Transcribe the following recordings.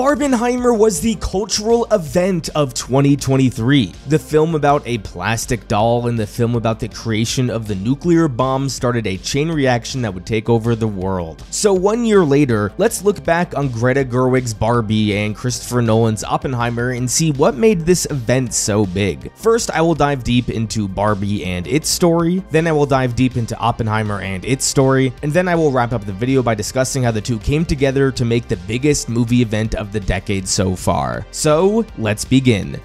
Barbenheimer was the cultural event of 2023. The film about a plastic doll and the film about the creation of the nuclear bomb started a chain reaction that would take over the world. So 1 year later, let's look back on Greta Gerwig's Barbie and Christopher Nolan's Oppenheimer and see what made this event so big. First, I will dive deep into Barbie and its story, then I will dive deep into Oppenheimer and its story, and then I will wrap up the video by discussing how the two came together to make the biggest movie event of the decade so far. So, let's begin.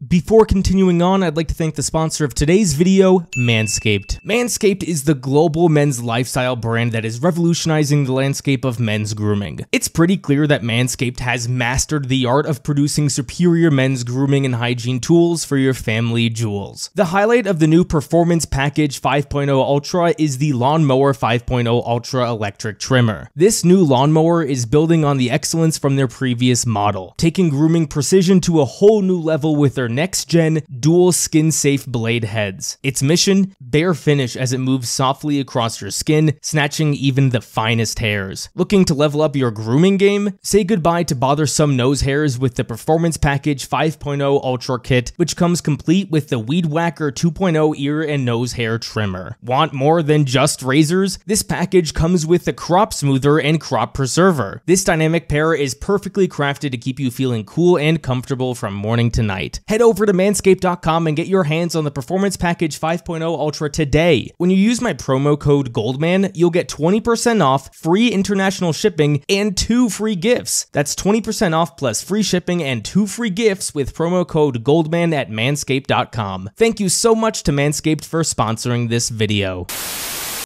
Before continuing on, I'd like to thank the sponsor of today's video, Manscaped. Manscaped is the global men's lifestyle brand that is revolutionizing the landscape of men's grooming. It's pretty clear that Manscaped has mastered the art of producing superior men's grooming and hygiene tools for your family jewels. The highlight of the new Performance Package 5.0 Ultra is the Lawnmower 5.0 Ultra electric trimmer. This new lawnmower is building on the excellence from their previous model, taking grooming precision to a whole new level with their next-gen dual skin-safe blade heads. Its mission? Bare finish as it moves softly across your skin, snatching even the finest hairs. Looking to level up your grooming game? Say goodbye to bothersome nose hairs with the Performance Package 5.0 Ultra Kit, which comes complete with the Weed Whacker 2.0 ear and nose hair trimmer. Want more than just razors? This package comes with the Crop Smoother and Crop Preserver. This dynamic pair is perfectly crafted to keep you feeling cool and comfortable from morning to night. Head over to manscaped.com and get your hands on the Performance Package 5.0 Ultra today. When you use my promo code GOLDMAN, you'll get 20% off, free international shipping, and 2 free gifts. That's 20% off plus free shipping and 2 free gifts with promo code GOLDMAN at manscaped.com. Thank you so much to Manscaped for sponsoring this video.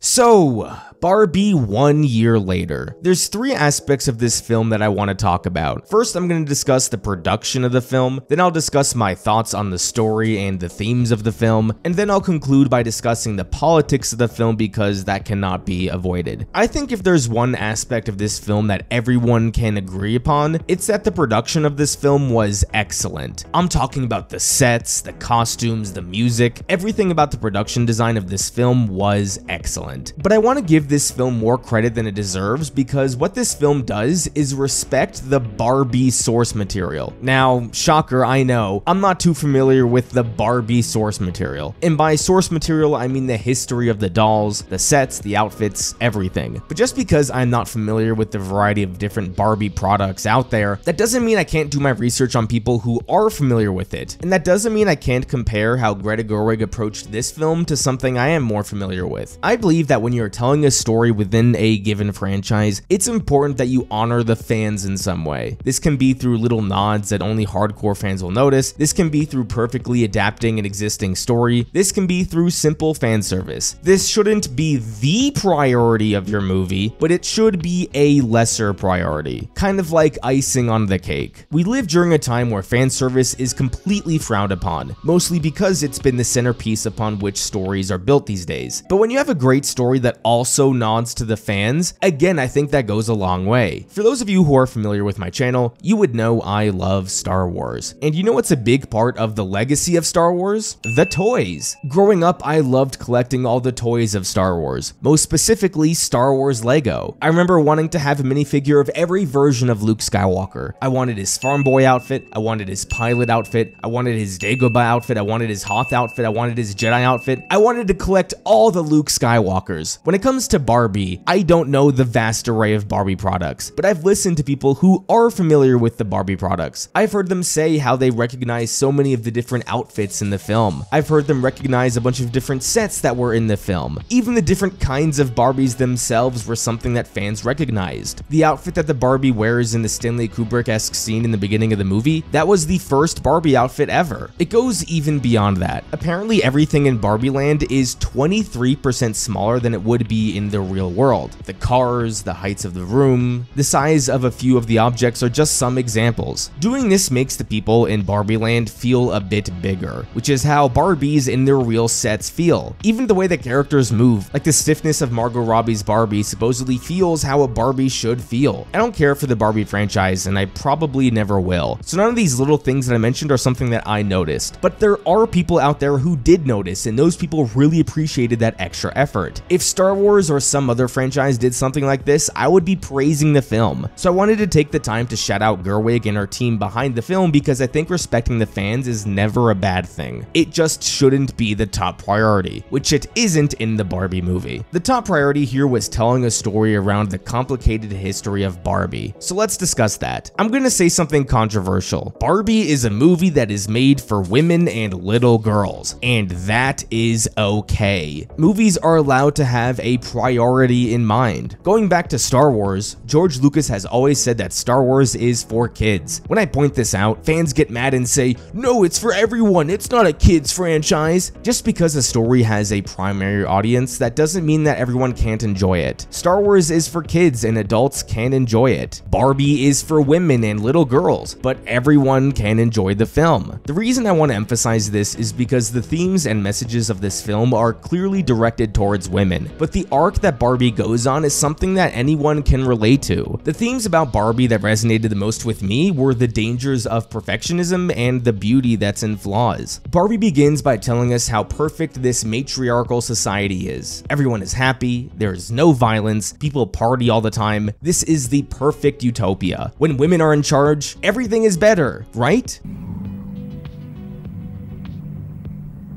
So, Barbie 1 year later. There's 3 aspects of this film that I want to talk about. First, I'm going to discuss the production of the film, then I'll discuss my thoughts on the story and the themes of the film, and then I'll conclude by discussing the politics of the film because that cannot be avoided. I think if there's one aspect of this film that everyone can agree upon, it's that the production of this film was excellent. I'm talking about the sets, the costumes, the music, everything about the production design of this film was excellent. But I want to give this film more credit than it deserves because what this film does is respect the Barbie source material. Now, shocker, I know, I'm not too familiar with the Barbie source material. And by source material, I mean the history of the dolls, the sets, the outfits, everything. But just because I'm not familiar with the variety of different Barbie products out there, that doesn't mean I can't do my research on people who are familiar with it. And that doesn't mean I can't compare how Greta Gerwig approached this film to something I am more familiar with. I believe that when you're telling a story within a given franchise, it's important that you honor the fans in some way. This can be through little nods that only hardcore fans will notice. This can be through perfectly adapting an existing story. This can be through simple fan service. This shouldn't be the priority of your movie, but it should be a lesser priority. Kind of like icing on the cake. We live during a time where fan service is completely frowned upon, mostly because it's been the centerpiece upon which stories are built these days. But when you have a great story that also nods to the fans, again, I think that goes a long way. For those of you who are familiar with my channel, you would know I love Star Wars. And you know what's a big part of the legacy of Star Wars? The toys. Growing up, I loved collecting all the toys of Star Wars, most specifically Star Wars Lego. I remember wanting to have a minifigure of every version of Luke Skywalker. I wanted his farm boy outfit, I wanted his pilot outfit, I wanted his Dagobah outfit, I wanted his Hoth outfit, I wanted his Jedi outfit. I wanted to collect all the Luke Skywalkers. When it comes to Barbie, I don't know the vast array of Barbie products, but I've listened to people who are familiar with the Barbie products. I've heard them say how they recognize so many of the different outfits in the film. I've heard them recognize a bunch of different sets that were in the film. Even the different kinds of Barbies themselves were something that fans recognized. The outfit that the Barbie wears in the Stanley Kubrick-esque scene in the beginning of the movie, that was the first Barbie outfit ever. It goes even beyond that. Apparently everything in Barbie Land is 23% smaller than it would be in the real world. The cars, the heights of the room, the size of a few of the objects are just some examples. Doing this makes the people in Barbie Land feel a bit bigger, which is how Barbies in their real sets feel. Even the way the characters move, like the stiffness of Margot Robbie's Barbie supposedly feels how a Barbie should feel. I don't care for the Barbie franchise, and I probably never will. So none of these little things that I mentioned are something that I noticed. But there are people out there who did notice, and those people really appreciated that extra effort. If Star Wars or some other franchise did something like this, I would be praising the film. So I wanted to take the time to shout out Gerwig and our team behind the film because I think respecting the fans is never a bad thing. It just shouldn't be the top priority, which it isn't in the Barbie movie. The top priority here was telling a story around the complicated history of Barbie. So let's discuss that. I'm gonna say something controversial. Barbie is a movie that is made for women and little girls, and that is okay. Movies are allowed to have a priority in mind. Going back to Star Wars, George Lucas has always said that Star Wars is for kids. When I point this out, fans get mad and say, no, it's for everyone, it's not a kids franchise. Just because a story has a primary audience, that doesn't mean that everyone can't enjoy it. Star Wars is for kids and adults can enjoy it. Barbie is for women and little girls, but everyone can enjoy the film. The reason I want to emphasize this is because the themes and messages of this film are clearly directed towards women, but the arc that Barbie goes on is something that anyone can relate to. The themes about Barbie that resonated the most with me were the dangers of perfectionism and the beauty that's in flaws. Barbie begins by telling us how perfect this matriarchal society is. Everyone is happy, there's no violence, people party all the time. This is the perfect utopia. When women are in charge, everything is better, right?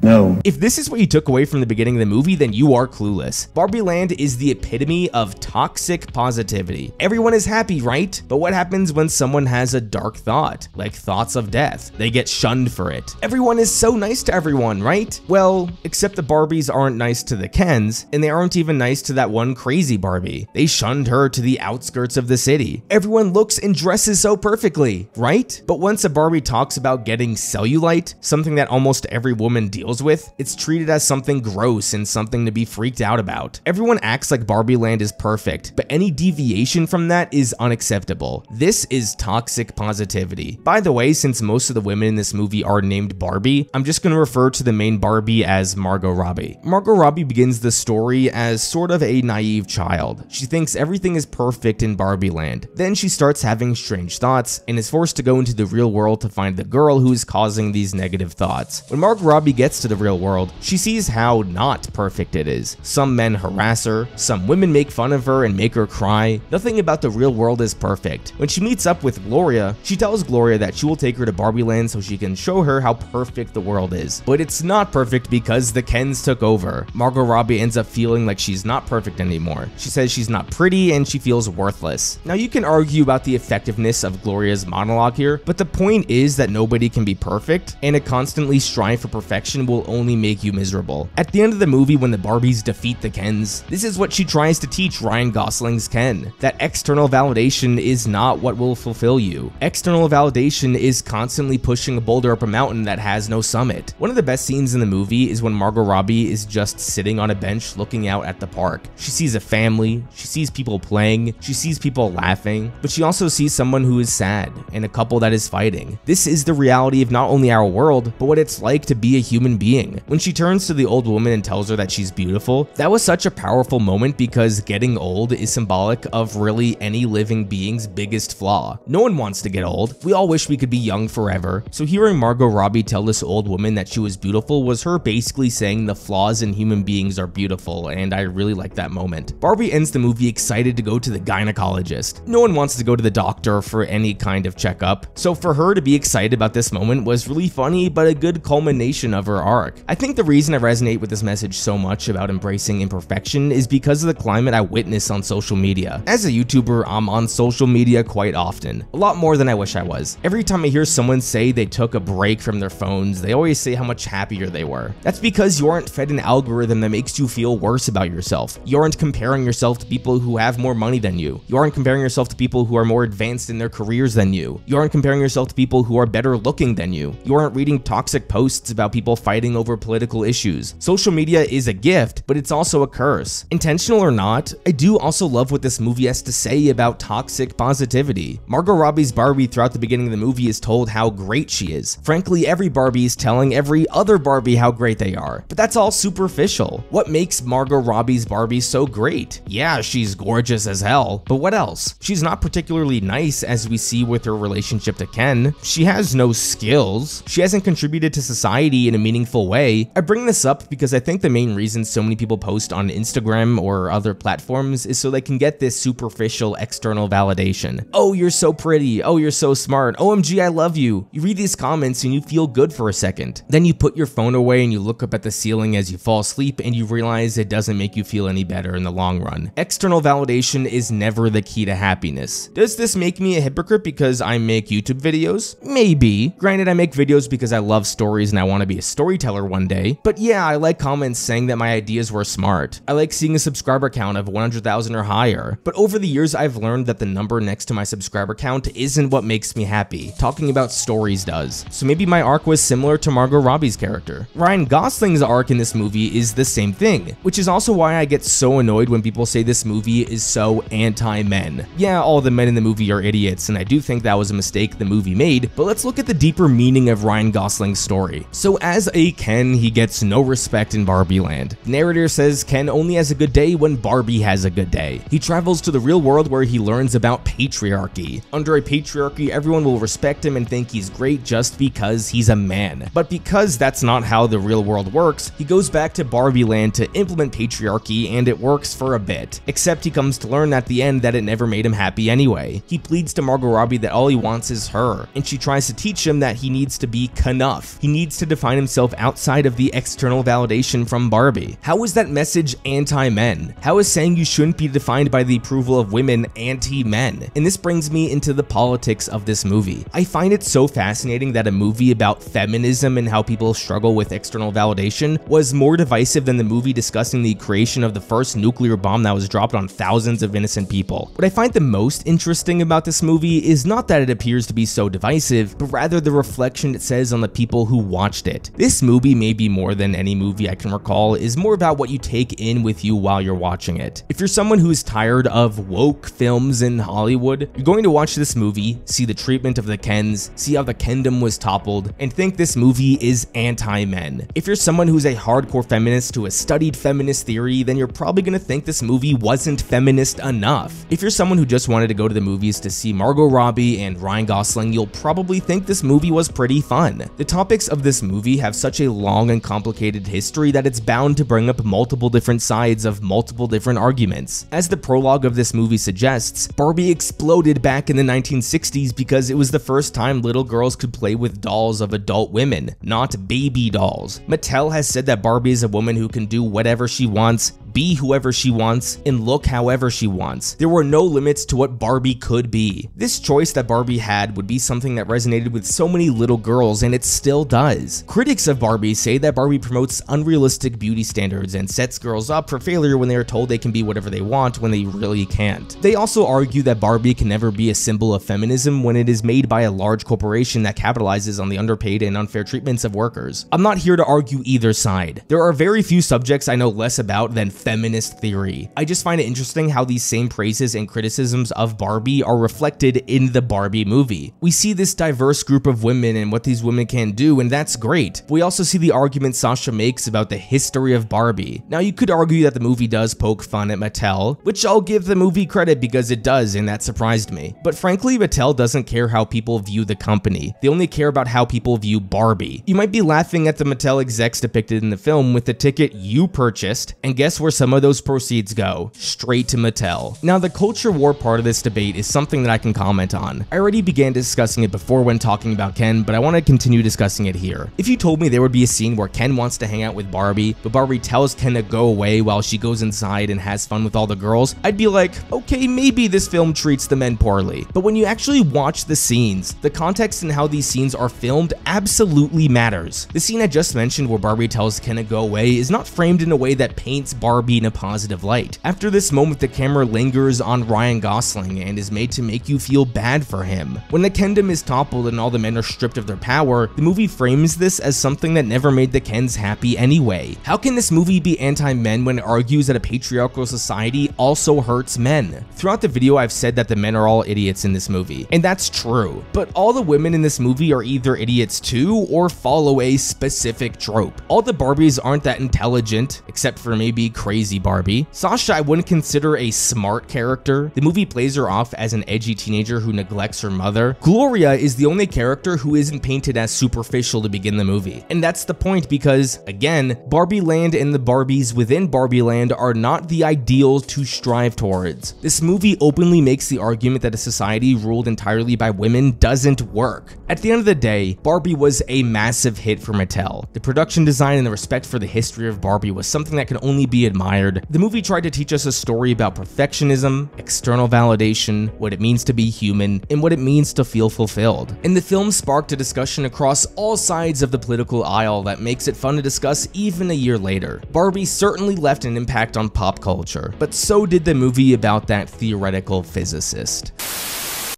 No. If this is what you took away from the beginning of the movie, then you are clueless. Barbie Land is the epitome of toxic positivity. Everyone is happy, right? But what happens when someone has a dark thought, like thoughts of death? They get shunned for it. Everyone is so nice to everyone, right? Well, except the Barbies aren't nice to the Kens, and they aren't even nice to that one crazy Barbie. They shunned her to the outskirts of the city. Everyone looks and dresses so perfectly, right? But once a Barbie talks about getting cellulite, something that almost every woman deals with, it's treated as something gross and something to be freaked out about. Everyone acts like Barbie Land is perfect, but any deviation from that is unacceptable. This is toxic positivity. By the way, since most of the women in this movie are named Barbie, I'm just gonna refer to the main Barbie as Margot Robbie. Margot Robbie begins the story as sort of a naive child. She thinks everything is perfect in Barbie Land. Then she starts having strange thoughts and is forced to go into the real world to find the girl who is causing these negative thoughts. When Margot Robbie gets to the real world, she sees how not perfect it is. Some men harass her, some women make fun of her and make her cry. Nothing about the real world is perfect. When she meets up with Gloria, she tells Gloria that she will take her to Barbie Land so she can show her how perfect the world is. But it's not perfect because the Kens took over. Margot Robbie ends up feeling like she's not perfect anymore. She says she's not pretty and she feels worthless. Now you can argue about the effectiveness of Gloria's monologue here, but the point is that nobody can be perfect, and to constantly strive for perfection will only make you miserable. At the end of the movie, when the Barbies defeat the Kens, this is what she tries to teach Ryan Gosling's Ken, that external validation is not what will fulfill you. External validation is constantly pushing a boulder up a mountain that has no summit. One of the best scenes in the movie is when Margot Robbie is just sitting on a bench looking out at the park. She sees a family, she sees people playing, she sees people laughing, but she also sees someone who is sad and a couple that is fighting. This is the reality of not only our world, but what it's like to be a human being. When she turns to the old woman and tells her that she's beautiful, that was such a powerful moment because getting old is symbolic of really any living being's biggest flaw. No one wants to get old. We all wish we could be young forever. So hearing Margot Robbie tell this old woman that she was beautiful was her basically saying the flaws in human beings are beautiful, and I really like that moment. Barbie ends the movie excited to go to the gynecologist. No one wants to go to the doctor for any kind of checkup, so for her to be excited about this moment was really funny, but a good culmination of her arc. I think the reason I resonate with this message so much about embracing imperfection is because of the climate I witness on social media. As a YouTuber, I'm on social media quite often, a lot more than I wish I was. Every time I hear someone say they took a break from their phones, they always say how much happier they were. That's because you aren't fed an algorithm that makes you feel worse about yourself. You aren't comparing yourself to people who have more money than you. You aren't comparing yourself to people who are more advanced in their careers than you. You aren't comparing yourself to people who are better looking than you. You aren't reading toxic posts about people fighting over political issues. Social media is a gift, but it's also a curse. Intentional or not, I do also love what this movie has to say about toxic positivity. Margot Robbie's Barbie throughout the beginning of the movie is told how great she is. Frankly, every Barbie is telling every other Barbie how great they are, but that's all superficial. What makes Margot Robbie's Barbie so great? Yeah, she's gorgeous as hell, but what else? She's not particularly nice, as we see with her relationship to Ken. She has no skills. She hasn't contributed to society in a meaningful away. I bring this up because I think the main reason so many people post on Instagram or other platforms is so they can get this superficial external validation. Oh, you're so pretty. Oh, you're so smart. OMG, I love you. You read these comments and you feel good for a second. Then you put your phone away and you look up at the ceiling as you fall asleep and you realize it doesn't make you feel any better in the long run. External validation is never the key to happiness. Does this make me a hypocrite because I make YouTube videos? Maybe. Granted, I make videos because I love stories and I want to be a storyteller one day. But yeah, I like comments saying that my ideas were smart. I like seeing a subscriber count of 100,000 or higher. But over the years, I've learned that the number next to my subscriber count isn't what makes me happy. Talking about stories does. So maybe my arc was similar to Margot Robbie's character. Ryan Gosling's arc in this movie is the same thing, which is also why I get so annoyed when people say this movie is so anti-men. Yeah, all the men in the movie are idiots, and I do think that was a mistake the movie made, but let's look at the deeper meaning of Ryan Gosling's story. So as a Ken, he gets no respect in Barbie land. The narrator says Ken only has a good day when Barbie has a good day. He travels to the real world where he learns about patriarchy. Under a patriarchy, everyone will respect him and think he's great just because he's a man. But because that's not how the real world works, he goes back to Barbie land to implement patriarchy, and it works for a bit. Except he comes to learn at the end that it never made him happy anyway. He pleads to Margot Robbie that all he wants is her, and she tries to teach him that he needs to be enough. He needs to define himself outside of the external validation from Barbie. How is that message anti-men? How is saying you shouldn't be defined by the approval of women anti-men? And this brings me into the politics of this movie. I find it so fascinating that a movie about feminism and how people struggle with external validation was more divisive than the movie discussing the creation of the first nuclear bomb that was dropped on thousands of innocent people. What I find the most interesting about this movie is not that it appears to be so divisive, but rather the reflection it says on the people who watched it. This movie, maybe more than any movie I can recall, is more about what you take in with you while you're watching it. If you're someone who is tired of woke films in Hollywood, you're going to watch this movie, see the treatment of the Kens, see how the Kendom was toppled, and think this movie is anti-men. If you're someone who's a hardcore feminist who has studied feminist theory, then you're probably going to think this movie wasn't feminist enough. If you're someone who just wanted to go to the movies to see Margot Robbie and Ryan Gosling, you'll probably think this movie was pretty fun. The topics of this movie have such a long and complicated history that it's bound to bring up multiple different sides of multiple different arguments. As the prologue of this movie suggests, Barbie exploded back in the 1960s because it was the first time little girls could play with dolls of adult women, not baby dolls. Mattel has said that Barbie is a woman who can do whatever she wants, be whoever she wants, and look however she wants. There were no limits to what Barbie could be. This choice that Barbie had would be something that resonated with so many little girls, and it still does. Critics of Barbie say that Barbie promotes unrealistic beauty standards and sets girls up for failure when they are told they can be whatever they want when they really can't. They also argue that Barbie can never be a symbol of feminism when it is made by a large corporation that capitalizes on the underpaid and unfair treatments of workers. I'm not here to argue either side. There are very few subjects I know less about than feminist theory. I just find it interesting how these same praises and criticisms of Barbie are reflected in the Barbie movie. We see this diverse group of women and what these women can do, and that's great. We also see the argument Sasha makes about the history of Barbie. Now, you could argue that the movie does poke fun at Mattel, which I'll give the movie credit because it does, and that surprised me. But frankly, Mattel doesn't care how people view the company. They only care about how people view Barbie. You might be laughing at the Mattel execs depicted in the film with the ticket you purchased, and guess where some of those proceeds go? Straight to Mattel. Now, the culture war part of this debate is something that I can comment on. I already began discussing it before when talking about Ken, but I want to continue discussing it here. If you told me there would be a scene where Ken wants to hang out with Barbie, but Barbie tells Ken to go away while she goes inside and has fun with all the girls, I'd be like, okay, maybe this film treats the men poorly. But when you actually watch the scenes, the context and how these scenes are filmed absolutely matters. The scene I just mentioned where Barbie tells Ken to go away is not framed in a way that paints Barbie in a positive light. After this moment, the camera lingers on Ryan Gosling and is made to make you feel bad for him. When the Kendom is toppled and all the men are stripped of their power, the movie frames this as something that never made the Kens happy anyway. How can this movie be anti-men when it argues that a patriarchal society also hurts men? Throughout the video, I've said that the men are all idiots in this movie, and that's true. But all the women in this movie are either idiots too or follow a specific trope. All the Barbies aren't that intelligent, except for maybe crazy crazy Barbie. Sasha I wouldn't consider a smart character. The movie plays her off as an edgy teenager who neglects her mother. Gloria is the only character who isn't painted as superficial to begin the movie. And that's the point because, again, Barbie Land and the Barbies within Barbie Land are not the ideal to strive towards. This movie openly makes the argument that a society ruled entirely by women doesn't work. At the end of the day, Barbie was a massive hit for Mattel. The production design and the respect for the history of Barbie was something that can only be admired. The movie tried to teach us a story about perfectionism, external validation, what it means to be human, and what it means to feel fulfilled. And the film sparked a discussion across all sides of the political aisle that makes it fun to discuss even a year later. Barbie certainly left an impact on pop culture, but so did the movie about that theoretical physicist.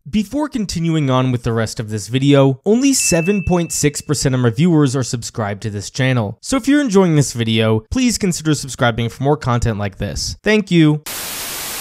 Before continuing on with the rest of this video, only 7.6% of my viewers are subscribed to this channel. So if you're enjoying this video, please consider subscribing for more content like this. Thank you.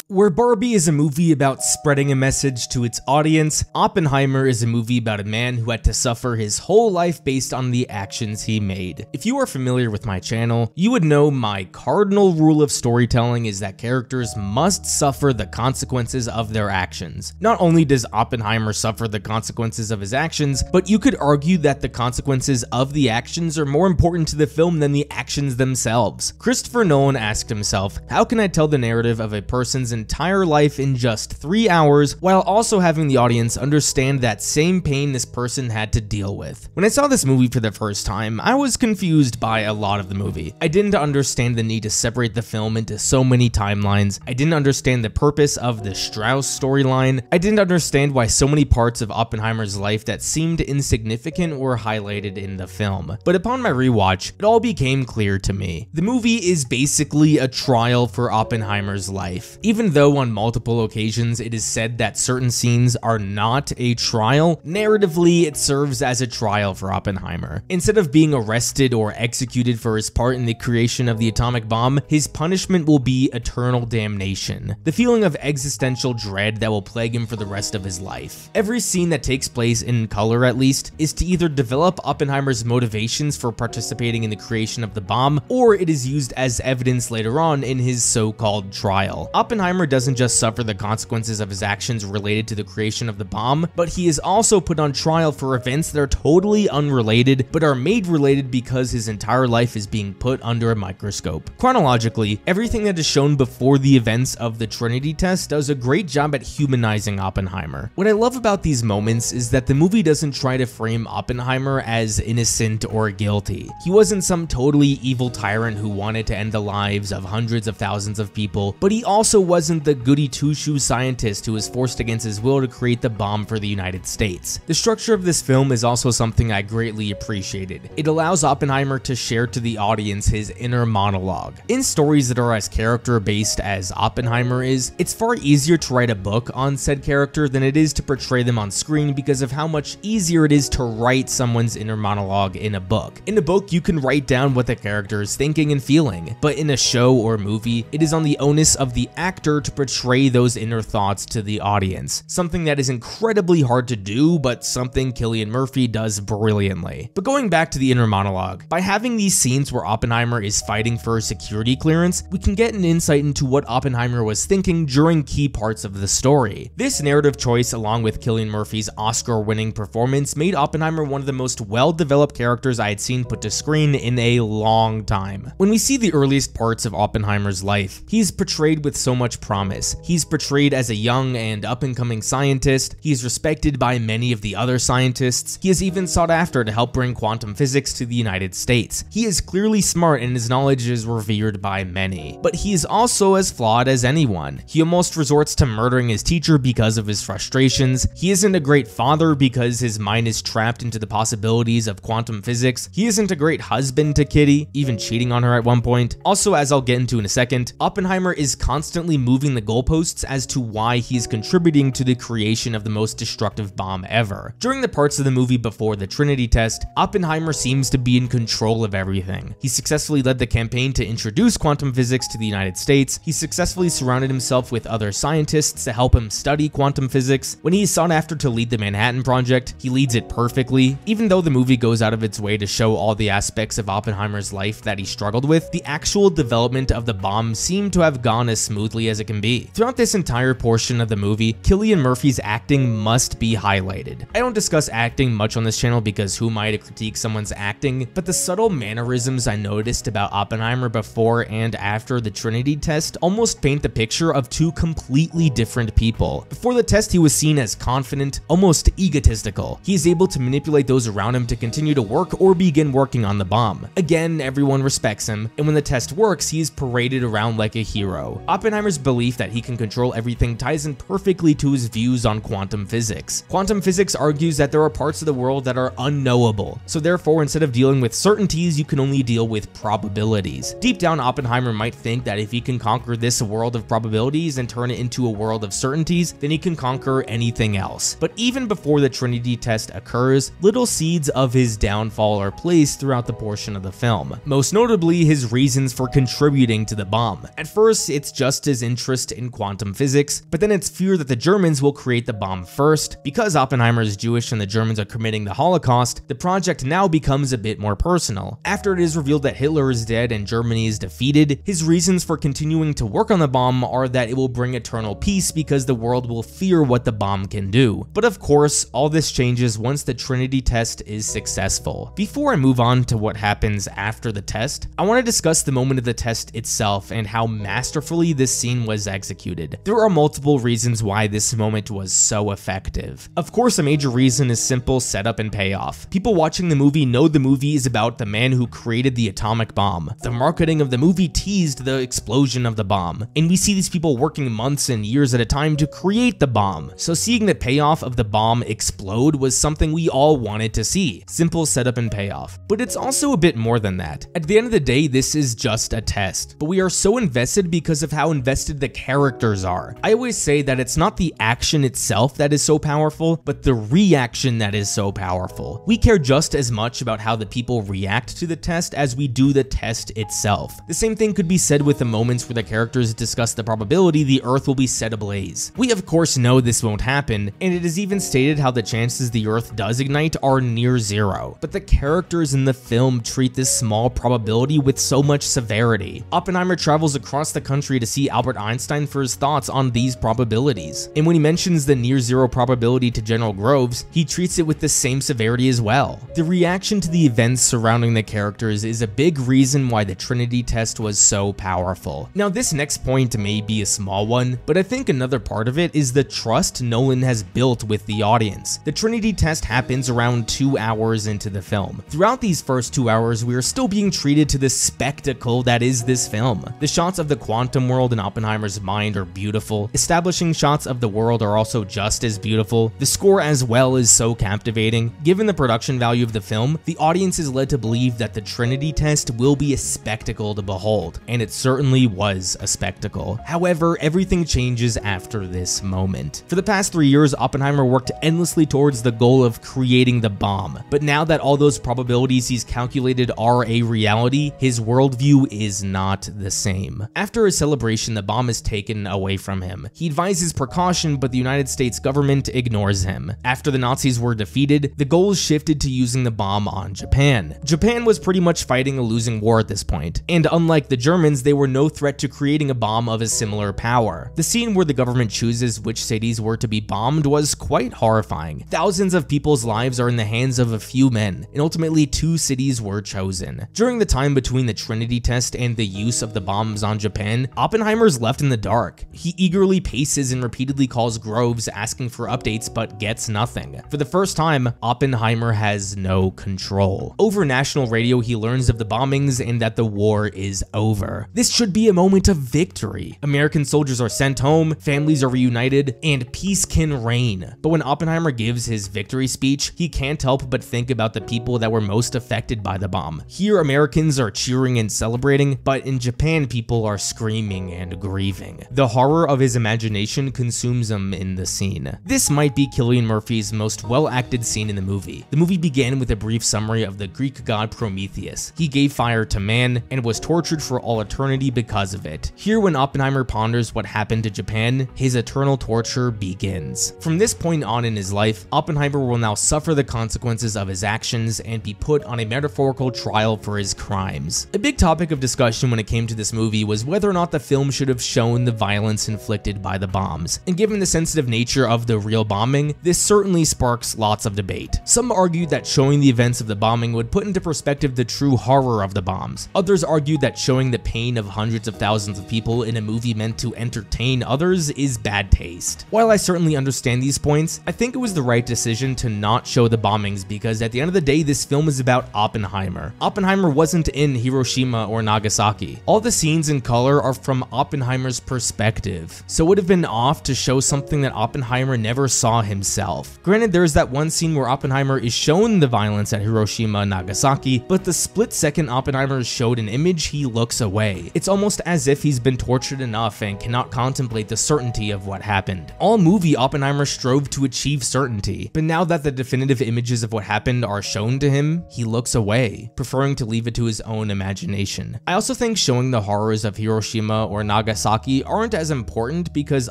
Where Barbie is a movie about spreading a message to its audience, Oppenheimer is a movie about a man who had to suffer his whole life based on the actions he made. If you are familiar with my channel, you would know my cardinal rule of storytelling is that characters must suffer the consequences of their actions. Not only does Oppenheimer suffer the consequences of his actions, but you could argue that the consequences of the actions are more important to the film than the actions themselves. Christopher Nolan asked himself, how can I tell the narrative of a person's entire life in just 3 hours while also having the audience understand that same pain this person had to deal with? When I saw this movie for the first time, I was confused by a lot of the movie. I didn't understand the need to separate the film into so many timelines. I didn't understand the purpose of the Strauss storyline. I didn't understand why so many parts of Oppenheimer's life that seemed insignificant were highlighted in the film. But upon my rewatch, it all became clear to me. The movie is basically a trial for Oppenheimer's life. Even though on multiple occasions it is said that certain scenes are not a trial, narratively it serves as a trial for Oppenheimer. Instead of being arrested or executed for his part in the creation of the atomic bomb, his punishment will be eternal damnation, the feeling of existential dread that will plague him for the rest of his life. Every scene that takes place, in color at least, is to either develop Oppenheimer's motivations for participating in the creation of the bomb, or it is used as evidence later on in his so-called trial. Oppenheimer doesn't just suffer the consequences of his actions related to the creation of the bomb, but he is also put on trial for events that are totally unrelated, but are made related because his entire life is being put under a microscope. Chronologically, everything that is shown before the events of the Trinity test does a great job at humanizing Oppenheimer. What I love about these moments is that the movie doesn't try to frame Oppenheimer as innocent or guilty. He wasn't some totally evil tyrant who wanted to end the lives of hundreds of thousands of people, but he also wasn't the goody two-shoes scientist who was forced against his will to create the bomb for the United States. The structure of this film is also something I greatly appreciated. It allows Oppenheimer to share to the audience his inner monologue. In stories that are as character-based as Oppenheimer is, it's far easier to write a book on said character than it is to portray them on screen because of how much easier it is to write someone's inner monologue in a book. In a book, you can write down what the character is thinking and feeling, but in a show or movie, it is on the onus of the actor to portray those inner thoughts to the audience, something that is incredibly hard to do, but something Cillian Murphy does brilliantly. But going back to the inner monologue, by having these scenes where Oppenheimer is fighting for a security clearance, we can get an insight into what Oppenheimer was thinking during key parts of the story. This narrative choice, along with Cillian Murphy's Oscar-winning performance, made Oppenheimer one of the most well-developed characters I had seen put to screen in a long time. When we see the earliest parts of Oppenheimer's life, he's portrayed with so much promise. He's portrayed as a young and up-and-coming scientist. He is respected by many of the other scientists. He is even sought after to help bring quantum physics to the United States. He is clearly smart and his knowledge is revered by many. But he is also as flawed as anyone. He almost resorts to murdering his teacher because of his frustrations. He isn't a great father because his mind is trapped into the possibilities of quantum physics. He isn't a great husband to Kitty, even cheating on her at one point. Also, as I'll get into in a second, Oppenheimer is constantly moving the goalposts as to why he's contributing to the creation of the most destructive bomb ever. During the parts of the movie before the Trinity test, Oppenheimer seems to be in control of everything. He successfully led the campaign to introduce quantum physics to the United States. He successfully surrounded himself with other scientists to help him study quantum physics. When he is sought after to lead the Manhattan Project, he leads it perfectly. Even though the movie goes out of its way to show all the aspects of Oppenheimer's life that he struggled with, the actual development of the bomb seemed to have gone as smoothly as it can be. Throughout this entire portion of the movie, Cillian Murphy's acting must be highlighted. I don't discuss acting much on this channel because who am I to critique someone's acting, but the subtle mannerisms I noticed about Oppenheimer before and after the Trinity test almost paint the picture of two completely different people. Before the test, he was seen as confident, almost egotistical. He is able to manipulate those around him to continue to work or begin working on the bomb. Again, everyone respects him, and when the test works, he is paraded around like a hero. Oppenheimer's belief that he can control everything ties in perfectly to his views on quantum physics. Quantum physics argues that there are parts of the world that are unknowable, so therefore instead of dealing with certainties, you can only deal with probabilities. Deep down, Oppenheimer might think that if he can conquer this world of probabilities and turn it into a world of certainties, then he can conquer anything else. But even before the Trinity test occurs, little seeds of his downfall are placed throughout the portion of the film. Most notably, his reasons for contributing to the bomb. At first, it's just his interest in quantum physics, but then it's fear that the Germans will create the bomb first. Because Oppenheimer is Jewish and the Germans are committing the Holocaust, the project now becomes a bit more personal. After it is revealed that Hitler is dead and Germany is defeated, his reasons for continuing to work on the bomb are that it will bring eternal peace because the world will fear what the bomb can do. But of course, all this changes once the Trinity test is successful. Before I move on to what happens after the test, I want to discuss the moment of the test itself and how masterfully this scene was executed. There are multiple reasons why this moment was so effective. Of course, a major reason is simple setup and payoff. People watching the movie know the movie is about the man who created the atomic bomb. The marketing of the movie teased the explosion of the bomb, and we see these people working months and years at a time to create the bomb. So seeing the payoff of the bomb explode was something we all wanted to see. Simple setup and payoff. But it's also a bit more than that. At the end of the day, this is just a test, but we are so invested because of how invested the characters are. I always say that it's not the action itself that is so powerful, but the reaction that is so powerful. We care just as much about how the people react to the test as we do the test itself. The same thing could be said with the moments where the characters discuss the probability the Earth will be set ablaze. We of course know this won't happen, and it is even stated how the chances the Earth does ignite are near zero. But the characters in the film treat this small probability with so much severity. Oppenheimer travels across the country to see Albert Einstein for his thoughts on these probabilities. And when he mentions the near zero probability to General Groves, he treats it with the same severity as well. The reaction to the events surrounding the characters is a big reason why the Trinity test was so powerful. Now, this next point may be a small one, but I think another part of it is the trust Nolan has built with the audience. The Trinity test happens around 2 hours into the film. Throughout these first 2 hours, we are still being treated to the spectacle that is this film. The shots of the quantum world in Oppenheimer's mind are beautiful. Establishing shots of the world are also just as beautiful. The score as well is so captivating. Given the production value of the film, the audience is led to believe that the Trinity test will be a spectacle to behold, and it certainly was a spectacle. However, everything changes after this moment. For the past 3 years, Oppenheimer worked endlessly towards the goal of creating the bomb, but now that all those probabilities he's calculated are a reality, his worldview is not the same. After a celebration, the bomb is taken away from him. He advises precaution, but the United States government ignores him. After the Nazis were defeated, the goals shifted to using the bomb on Japan. Japan was pretty much fighting a losing war at this point, and unlike the Germans, they were no threat to creating a bomb of a similar power. The scene where the government chooses which cities were to be bombed was quite horrifying. Thousands of people's lives are in the hands of a few men, and ultimately 2 cities were chosen. During the time between the Trinity test and the use of the bombs on Japan, Oppenheimer's left in the dark. He eagerly paces and repeatedly calls Groves asking for updates, but gets nothing. For the first time, Oppenheimer has no control. Over national radio, he learns of the bombings and that the war is over. This should be a moment of victory. American soldiers are sent home, families are reunited, and peace can reign. But when Oppenheimer gives his victory speech, he can't help but think about the people that were most affected by the bomb. Here, Americans are cheering and celebrating, but in Japan, people are screaming and grinning. grieving. The horror of his imagination consumes him in the scene. This might be Cillian Murphy's most well-acted scene in the movie. The movie began with a brief summary of the Greek god Prometheus. He gave fire to man and was tortured for all eternity because of it. Here, when Oppenheimer ponders what happened to Japan, his eternal torture begins. From this point on in his life, Oppenheimer will now suffer the consequences of his actions and be put on a metaphorical trial for his crimes. A big topic of discussion when it came to this movie was whether or not the film should have shown the violence inflicted by the bombs. And given the sensitive nature of the real bombing, this certainly sparks lots of debate. Some argued that showing the events of the bombing would put into perspective the true horror of the bombs. Others argued that showing the pain of hundreds of thousands of people in a movie meant to entertain others is bad taste. While I certainly understand these points, I think it was the right decision to not show the bombings because at the end of the day, this film is about Oppenheimer. Oppenheimer wasn't in Hiroshima or Nagasaki. All the scenes in color are from Oppenheimer's perspective, so it would have been off to show something that Oppenheimer never saw himself. Granted, there's that one scene where Oppenheimer is shown the violence at Hiroshima and Nagasaki, but the split second Oppenheimer is showed an image, he looks away. It's almost as if he's been tortured enough and cannot contemplate the certainty of what happened. All movie, Oppenheimer strove to achieve certainty, but now that the definitive images of what happened are shown to him, he looks away, preferring to leave it to his own imagination. I also think showing the horrors of Hiroshima or Nagasaki aren't as important because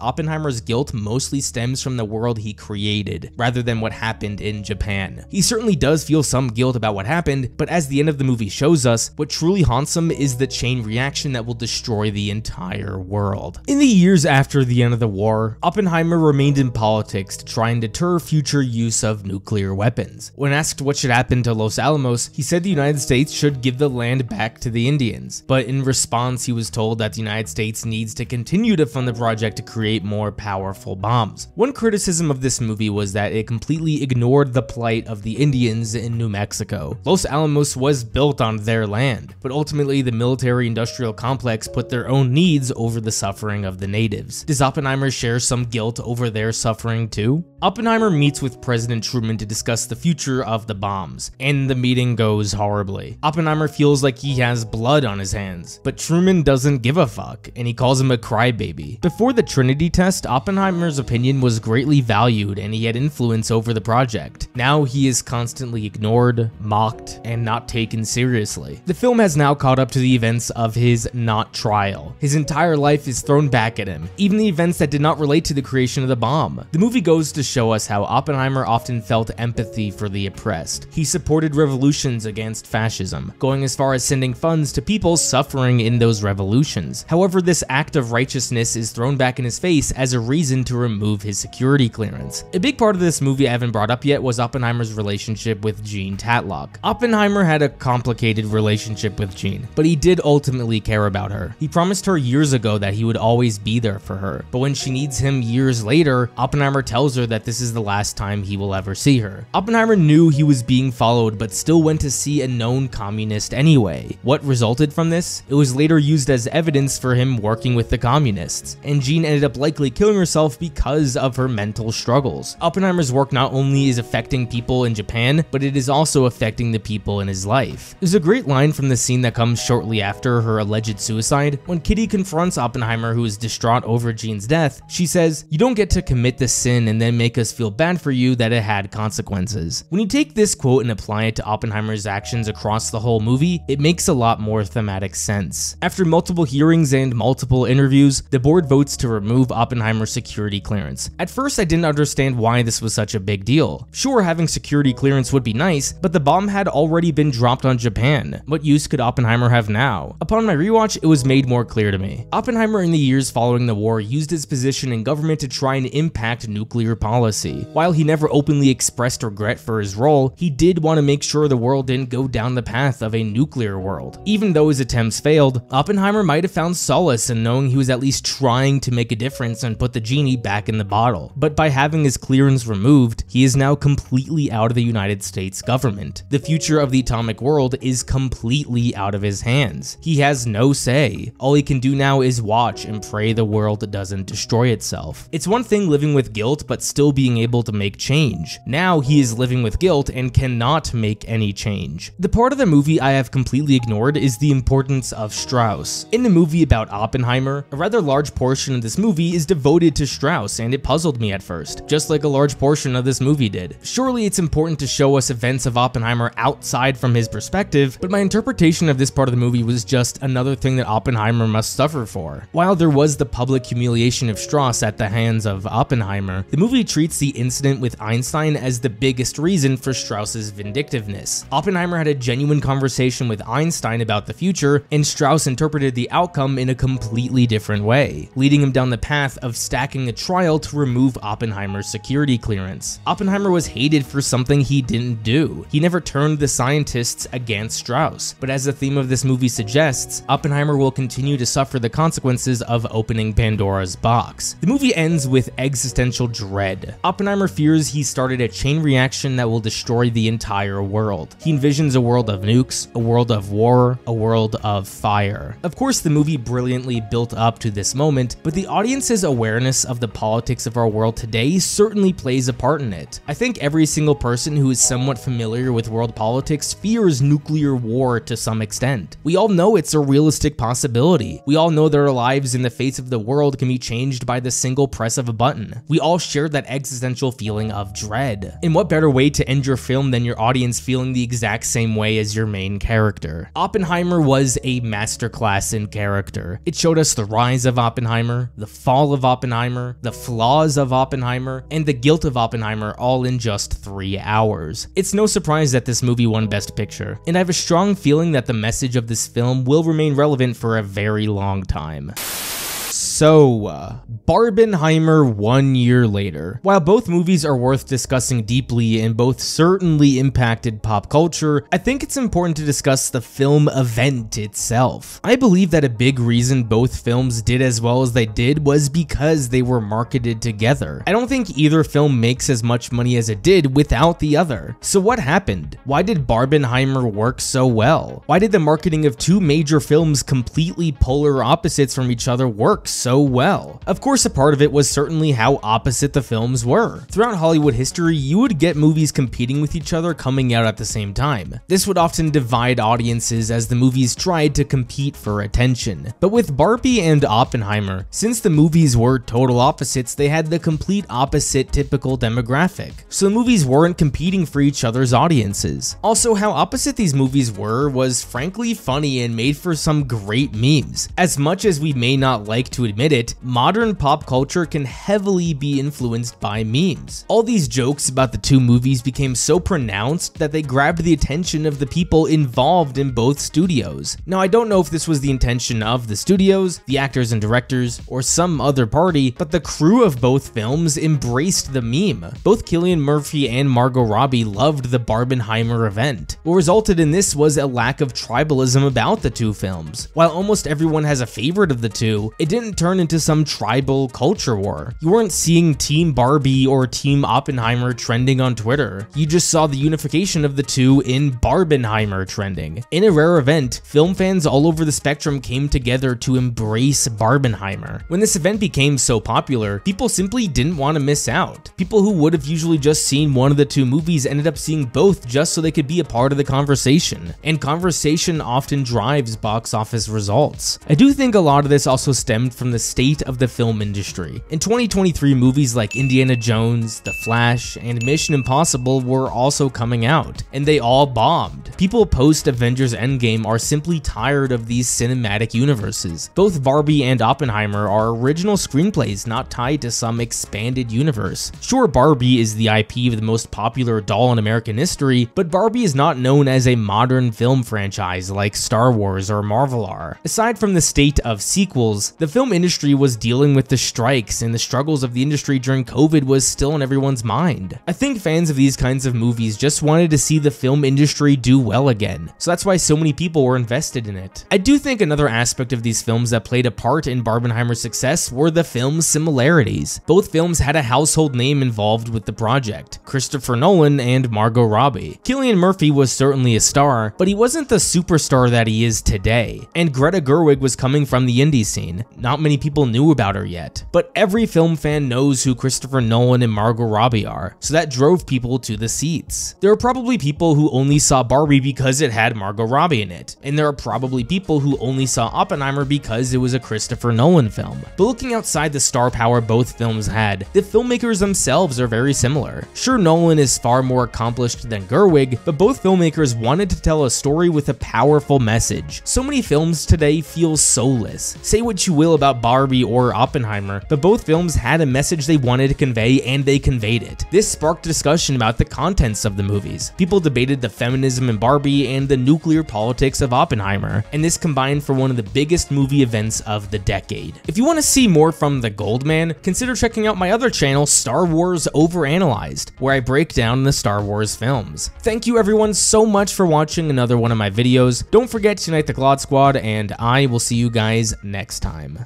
Oppenheimer's guilt mostly stems from the world he created, rather than what happened in Japan. He certainly does feel some guilt about what happened, but as the end of the movie shows us, what truly haunts him is the chain reaction that will destroy the entire world. In the years after the end of the war, Oppenheimer remained in politics to try and deter future use of nuclear weapons. When asked what should happen to Los Alamos, he said the United States should give the land back to the Indians, but in response he was told that the United States needs to continue to fund the project to create more powerful bombs. One criticism of this movie was that it completely ignored the plight of the Indians in New Mexico. Los Alamos was built on their land, but ultimately the military-industrial complex put their own needs over the suffering of the natives. Does Oppenheimer share some guilt over their suffering too? Oppenheimer meets with President Truman to discuss the future of the bombs, and the meeting goes horribly. Oppenheimer feels like he has blood on his hands, but Truman doesn't give a fuck, and he calls him a crybaby. Before the Trinity test, Oppenheimer's opinion was greatly valued and he had influence over the project. Now he is constantly ignored, mocked, and not taken seriously. The film has now caught up to the events of his not trial. His entire life is thrown back at him, even the events that did not relate to the creation of the bomb. The movie goes to show us how Oppenheimer often felt empathy for the oppressed. He supported revolutions against fascism, going as far as sending funds to people suffering in those revolutions. However, this act of righteousness is thrown back in his face as a reason to remove his security clearance. A big part of this movie I haven't brought up yet was Oppenheimer's relationship with Jean Tatlock. Oppenheimer had a complicated relationship with Jean, but he did ultimately care about her. He promised her years ago that he would always be there for her, but when she needs him years later, Oppenheimer tells her that this is the last time he will ever see her. Oppenheimer knew he was being followed, but still went to see a known communist anyway. What resulted from this? It was later used as evidence for him working with the communists, and Jean ended up likely killing herself because of her mental struggles. Oppenheimer's work not only is affecting people in Japan, but it is also affecting the people in his life. There's a great line from the scene that comes shortly after her alleged suicide. When Kitty confronts Oppenheimer, who is distraught over Jean's death, she says, "You don't get to commit the sin and then make us feel bad for you that it had consequences." When you take this quote and apply it to Oppenheimer's actions across the whole movie, it makes a lot more thematic sense. After multiple hearings and multiple interviews, the board votes to remove Oppenheimer's security clearance. At first, I didn't understand why this was such a big deal. Sure, having security clearance would be nice, but the bomb had already been dropped on Japan. What use could Oppenheimer have now? Upon my rewatch, it was made more clear to me. Oppenheimer in the years following the war used his position in government to try and impact nuclear policy. While he never openly expressed regret for his role, he did want to make sure the world didn't go down the path of a nuclear world. Even though his attempts failed, Oppenheimer might have found solace in knowing he was at least trying to make a difference and put the genie back in the bottle. But by having his clearance removed, he is now completely out of the United States government. The future of the atomic world is completely out of his hands. He has no say. All he can do now is watch and pray the world doesn't destroy itself. It's one thing living with guilt, but still being able to make change. Now he is living with guilt and cannot make any change. The part of the movie I have completely ignored is the importance of Strauss. In the movie about Oppenheimer, Oppenheimer, a rather large portion of this movie is devoted to Strauss, and it puzzled me at first, just like a large portion of this movie did. Surely it's important to show us events of Oppenheimer outside from his perspective, but my interpretation of this part of the movie was just another thing that Oppenheimer must suffer for. While there was the public humiliation of Strauss at the hands of Oppenheimer, the movie treats the incident with Einstein as the biggest reason for Strauss's vindictiveness. Oppenheimer had a genuine conversation with Einstein about the future, and Strauss interpreted the outcome in a completely different way, leading him down the path of stacking a trial to remove Oppenheimer's security clearance. Oppenheimer was hated for something he didn't do. He never turned the scientists against Strauss, but as the theme of this movie suggests, Oppenheimer will continue to suffer the consequences of opening Pandora's box. The movie ends with existential dread. Oppenheimer fears he started a chain reaction that will destroy the entire world. He envisions a world of nukes, a world of war, a world of fire. Of course, the movie brilliantly built up to this moment, but the audience's awareness of the politics of our world today certainly plays a part in it. I think every single person who is somewhat familiar with world politics fears nuclear war to some extent. We all know it's a realistic possibility. We all know that our lives and the face of the world can be changed by the single press of a button. We all share that existential feeling of dread. And what better way to end your film than your audience feeling the exact same way as your main character? Oppenheimer was a masterclass in character. It showed us the rise of Oppenheimer, the fall of Oppenheimer, the flaws of Oppenheimer, and the guilt of Oppenheimer all in just 3 hours. It's no surprise that this movie won Best Picture, and I have a strong feeling that the message of this film will remain relevant for a very long time. So, Barbenheimer 1 year later. While both movies are worth discussing deeply and both certainly impacted pop culture, I think it's important to discuss the film event itself. I believe that a big reason both films did as well as they did was because they were marketed together. I don't think either film makes as much money as it did without the other. So what happened? Why did Barbenheimer work so well? Why did the marketing of two major films completely polar opposites from each other work so well? Of course, a part of it was certainly how opposite the films were. Throughout Hollywood history, you would get movies competing with each other coming out at the same time. This would often divide audiences as the movies tried to compete for attention. But with Barbie and Oppenheimer, since the movies were total opposites, they had the complete opposite typical demographic. So the movies weren't competing for each other's audiences. Also, how opposite these movies were was frankly funny and made for some great memes. As much as we may not like to admit it, modern pop culture can heavily be influenced by memes. All these jokes about the two movies became so pronounced that they grabbed the attention of the people involved in both studios. Now, I don't know if this was the intention of the studios, the actors and directors, or some other party, but the crew of both films embraced the meme. Both Cillian Murphy and Margot Robbie loved the Barbenheimer event. What resulted in this was a lack of tribalism about the two films. While almost everyone has a favorite of the two, it didn't turn into some tribal culture war. You weren't seeing Team Barbie or Team Oppenheimer trending on Twitter. You just saw the unification of the two in Barbenheimer trending. In a rare event, film fans all over the spectrum came together to embrace Barbenheimer. When this event became so popular, people simply didn't want to miss out. People who would have usually just seen one of the two movies ended up seeing both just so they could be a part of the conversation. And conversation often drives box office results. I do think a lot of this also stemmed from the state of the film industry. In 2023, movies like Indiana Jones, The Flash, and Mission Impossible were also coming out, and they all bombed. People post Avengers Endgame are simply tired of these cinematic universes. Both Barbie and Oppenheimer are original screenplays not tied to some expanded universe. Sure, Barbie is the IP of the most popular doll in American history, but Barbie is not known as a modern film franchise like Star Wars or Marvel are. Aside from the state of sequels, the film industry was dealing with the strikes, and the struggles of the industry during COVID was still in everyone's mind. I think fans of these kinds of movies just wanted to see the film industry do well again, so that's why so many people were invested in it. I do think another aspect of these films that played a part in Barbenheimer's success were the film's similarities. Both films had a household name involved with the project: Christopher Nolan and Margot Robbie. Cillian Murphy was certainly a star, but he wasn't the superstar that he is today, and Greta Gerwig was coming from the indie scene. Not many many people knew about her yet. But every film fan knows who Christopher Nolan and Margot Robbie are, so that drove people to the seats. There are probably people who only saw Barbie because it had Margot Robbie in it, and there are probably people who only saw Oppenheimer because it was a Christopher Nolan film. But looking outside the star power both films had, the filmmakers themselves are very similar. Sure, Nolan is far more accomplished than Gerwig, but both filmmakers wanted to tell a story with a powerful message. So many films today feel soulless. Say what you will about Barbie or Oppenheimer, but both films had a message they wanted to convey and they conveyed it. This sparked discussion about the contents of the movies. People debated the feminism in Barbie and the nuclear politics of Oppenheimer, and this combined for one of the biggest movie events of the decade. If you want to see more from The Goldman, consider checking out my other channel, Star Wars Overanalyzed, where I break down the Star Wars films. Thank you everyone so much for watching another one of my videos. Don't forget to unite the Glot Squad, and I will see you guys next time.